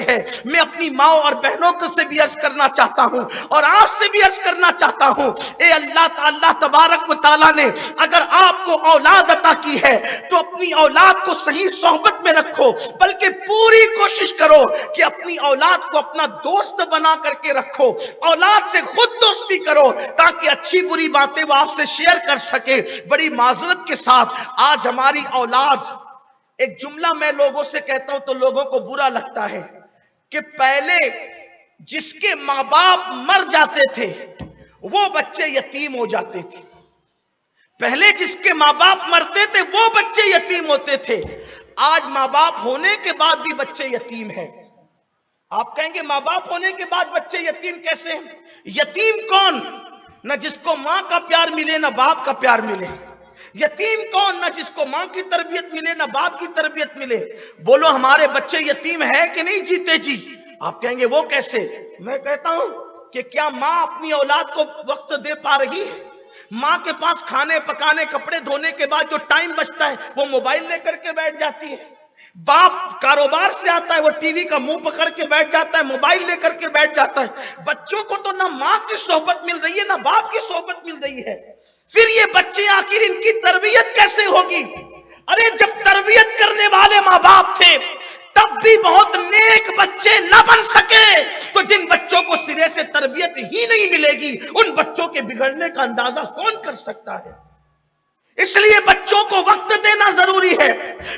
ہے۔ میں اپنی ماں اور بہنوں سے بھی عرض کرنا چاہتا ہوں اور آپ سے بھی عرض کرنا چاہتا ہوں، اے اللہ تبارک و تعالیٰ نے اگر آپ کو اولاد عطا کی ہے تو اپنی اولاد کو صحیح صحبت میں رکھو، بلکہ پوری کوشش کرو کہ اپنی اولاد کو اپنا دوست بنا کر کے رکھو، اولاد سے خود دوستی کرو تاکہ اچھی بری باتیں وہ آپ سے شیئر کر سکے۔ بڑی معذرت کے ساتھ آج ہماری اولاد، ایک جملہ میں لوگوں سے کہتا ہوں تو لوگوں کو برا لگتا ہے کہ پہلے جس کے ماں باپ مر جاتے تھے وہ بچے یتیم ہو جاتے تھے، پہلے جس کے ماں باپ مرتے تھے وہ بچے یتیم ہوتے تھے، آج ماں باپ ہونے کے بعد بھی بچے یتیم ہیں۔ آپ کہیں گے ماں باپ ہونے کے بعد بچے یتیم کیسے ہیں؟ یتیم کون؟ نہ جس کو ماں کا پیار ملے نہ باپ کا پیار ملے۔ یتیم کون؟ نہ جس کو ماں کی تربیت ملے نہ باپ کی تربیت ملے۔ بولو ہمارے بچے یتیم ہے کہ نہیں جیتے جی؟ آپ کہیں گے وہ کیسے؟ میں کہتا ہوں کہ کیا ماں اپنی اولاد کو وقت دے پا رہی ہے؟ ماں کے پاس کھانے پکانے کپڑے دھونے کے بعد جو ٹائم بچتا ہے وہ موبائل لے کر کے بیٹھ جاتی ہے۔ باپ کاروبار سے آتا ہے وہ ٹی وی کا منہ پکڑ کے بیٹھ جاتا ہے، موبائل لے کر کے بیٹھ جاتا ہے۔ بچوں کو تو نہ ماں کی صحبت مل رہی ہے نہ باپ کی صحبت مل رہی ہے، پھر یہ بچے آخر ان کی تربیت کیسے ہوگی؟ ارے جب تربیت کرنے والے ماں باپ تھے تب بھی بہت نیک بچے نہ بن سکے، تو جن بچوں کو سرے سے تربیت ہی نہیں ملے گی ان بچوں کے بگڑنے کا اندازہ کون کر سکتا ہے؟ اس لیے بچوں کو وقت دینا ضروری ہے،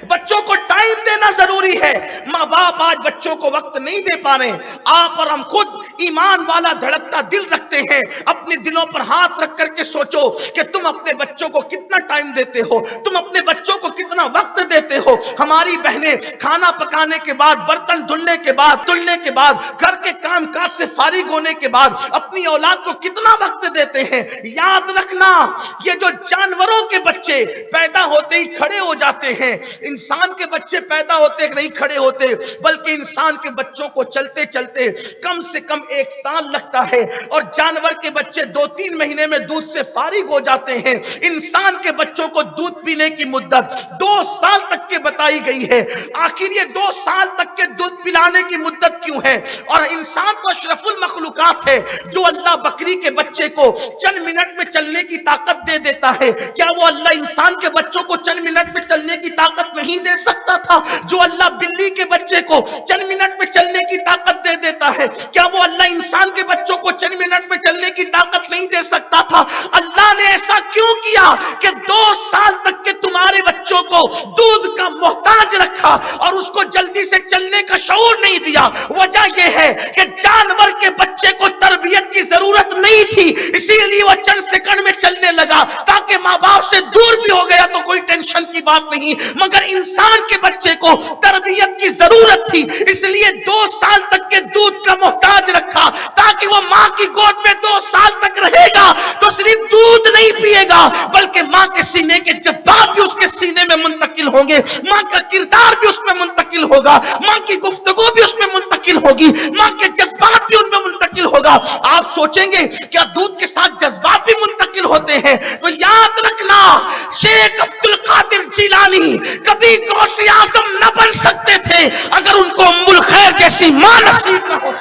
بچوں کو ٹائم دینا ضروری ہے۔ ماں باپ آج بچوں کو وقت نہیں دے پا رہے۔ آپ اور ہم خود ایمان والا دھڑکتا دل رکھتے ہیں، اپنے دلوں پر ہاتھ رکھ کر کے سوچو کہ تم اپنے بچوں کو کتنا ٹائم دیتے ہو، تم اپنے بچوں کو کتنا وقت دیتے ہو۔ ہماری بہنیں کھانا پکانے کے بعد، برتن دھلنے کے بعد، گھر کے کام کاج سے فارغ ہونے کے بعد اپنی اولاد کو کتنا وقت دیتے ہیں۔ یاد رکھنا یہ جو جانوروں کے بچے پیدا ہوتے ہی کھڑے ہو جاتے ہیں، انسان کے بچے پیدا ہوتے نہیں کھڑے ہوتے، بلکہ انسان کے بچوں کو چلتے چلتے کم سے کم 1 سال لگتا ہے، اور جانور کے بچے 2-3 مہینے میں دودھ سے فارغ ہو جاتے ہیں۔ انسان کے بچوں کو دودھ پینے کی مدت 2 سال تک کے بتائی گئی ہے۔ آخر یہ 2 سال تک کے دودھ پلانے کی مدت کیوں ہے؟ اور انسان تو اشرف المخلوقات ہے، جو اللہ بکری کے بچے کو چند منٹ میں چلنے کی طاقت دے دیتا ہے، کیا وہ اللہ انسان کے بچوں کو چند منٹ میں چلنے کی طاقت نہیں دے سکتا تھا؟ جو اللہ بلی کے بچے کو چند منٹ میں چلنے کی طاقت دے دیتا ہے، کیا وہ اللہ انسان کے بچوں کو چند منٹ میں چلنے کی طاقت نہیں دے سکتا تھا؟ اللہ نے ایسا کیوں کیا کہ 2 سال تک کے تمہارے بچوں کو دودھ کا محتاج رکھا اور اس کو جلدی سے چلنے کا شعور نہیں دیا؟ وجہ یہ ہے کہ جانور کے بچے کو تربیت کی ضرورت نہیں تھی، اسی لیے وہ چند سیکنڈ میں چلنے لگا، تاکہ ماں باپ سے دور بھی ہو گیا تو کوئی ٹینشن کی بات نہیں۔ مگر انسان کے بچے کو تربیت کی ضرورت تھی، اس لیے 2 سال تک کے دودھ کا محتاج رکھا، تاکہ وہ ماں کی گود میں 2 سال تک رہے گا تو صرف دودھ نہیں پیے گا، بلکہ ماں کے سینے کے جذبات بھی اس کے سینے میں منتقل ہوں گے، ماں کا کردار بھی اس میں منتقل ہوگا، ماں کی گفتگو بھی اس میں منتقل ہوگی، ماں کے جذبات بھی ان میں منتقل ہوگا۔ آپ سوچیں گے کیا دودھ کے ساتھ جذبات بھی منتقل ہوتے ہیں؟ تو یاد رکھنا شیخ عبد القادر جیلانی کبھی غوث اعظم نہ بن سکتے تھے اگر ان کو ام الخیر جیسی ماں نصیب نہ ہوتی۔